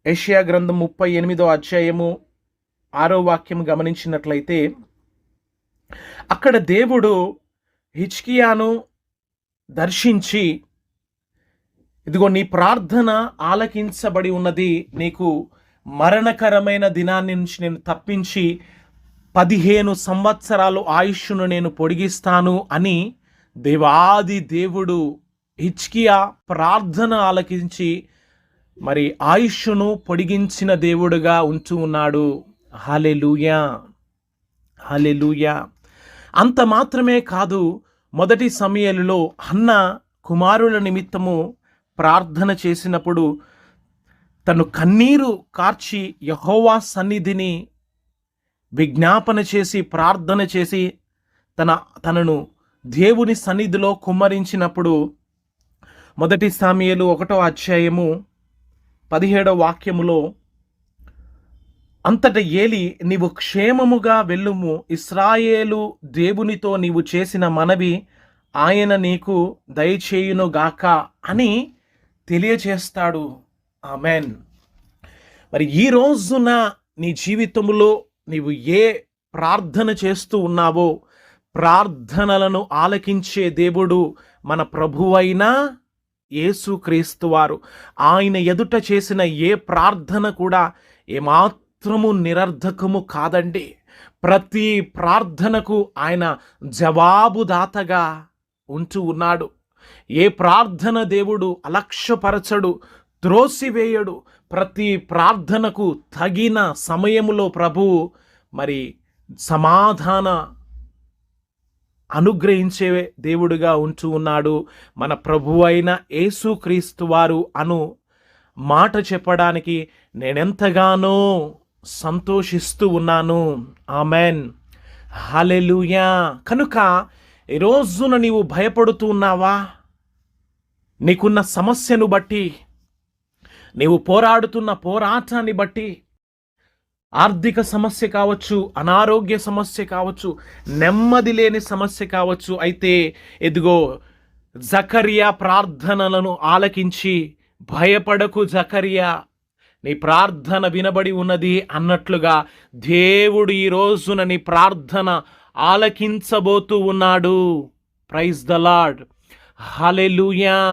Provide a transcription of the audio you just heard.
యెషయా గ్రంథం 38వ అధ్యాయము 6వ వాక్యం గమనించినట్లయితే అక్కడ దేవుడు హిజ్కియాను దర్శించి, ఇదిగో నీ ప్రార్థన ఆలకించబడి ఉన్నది, నీకు మరణకరమైన దినాన్ని నుంచి నేను తప్పించి 15 సంవత్సరాలు ఆయుష్ను నేను పొడిగిస్తాను అని దేవాది దేవుడు హిజ్కియా ప్రార్థన ఆలకించి మరి ఆయుష్ను పొడిగించిన దేవుడుగా ఉంటూ ఉన్నాడు. హల్లెలూయా, హల్లెలూయా. అంత మాత్రమే కాదు, మొదటి సమూయేలులో హన్న కుమారుల నిమిత్తము ప్రార్థన చేసినప్పుడు తను కన్నీరు కార్చి యెహోవా సన్నిధిని విజ్ఞాపన చేసి ప్రార్థన చేసి తనను దేవుని సన్నిధిలో కుమ్మరించినప్పుడు మొదటి సమూయేలు 1వ అధ్యాయము 17వ వాక్యములో, అంతట ఏలి, నీవు క్షేమముగా వెళ్ళుము, ఇశ్రాయేలు దేవునితో నీవు చేసిన మనవి ఆయన నీకు దయచేయునుగాక అని తెలియచేస్తాడు. ఆమెన్. మరి ఈ రోజున నీ జీవితంలో నీవు ఏ ప్రార్థన చేస్తూ ఉన్నావో, ప్రార్థనలను ఆలకించే దేవుడు మన ప్రభువైన యేసుక్రీస్తు వారు. ఆయన ఎదుట చేసిన ఏ ప్రార్థన కూడా ఏమాత్రము నిరర్ధకము కాదండి. ప్రతి ప్రార్థనకు ఆయన జవాబుదాతగా ఉంటూ ఉన్నాడు. ఏ ప్రార్థన దేవుడు అలక్ష్యపరచడు, త్రోసివేయడు. ప్రతి ప్రార్థనకు తగిన సమయములో ప్రభువు మరి సమాధాన అనుగ్రహించే దేవుడుగా ఉంటూ ఉన్నాడు. మన ప్రభువు అయిన యేసుక్రీస్తు వారు అను మాట చెప్పడానికి నేనెంతగానో సంతోషిస్తూ ఉన్నాను. ఆమెన్, హల్లెలూయా. కనుక ఈ రోజున నీవు భయపడుతూ ఉన్నావా? నీకున్న సమస్యను బట్టి, నీవు పోరాడుతున్న పోరాటాన్ని బట్టి, ఆర్థిక సమస్య కావచ్చు, అనారోగ్య సమస్య కావచ్చు, నెమ్మది లేని సమస్య కావచ్చు. అయితే ఎదుగో జకర్యా ప్రార్థనలను ఆలకించి, భయపడకు జకర్యా, నీ ప్రార్థన వినబడి ఉన్నది అన్నట్లుగా దేవుడు ఈ రోజున నీ ప్రార్థన ఆలకించబోతూ ఉన్నాడు. Praise the Lord, hallelujah.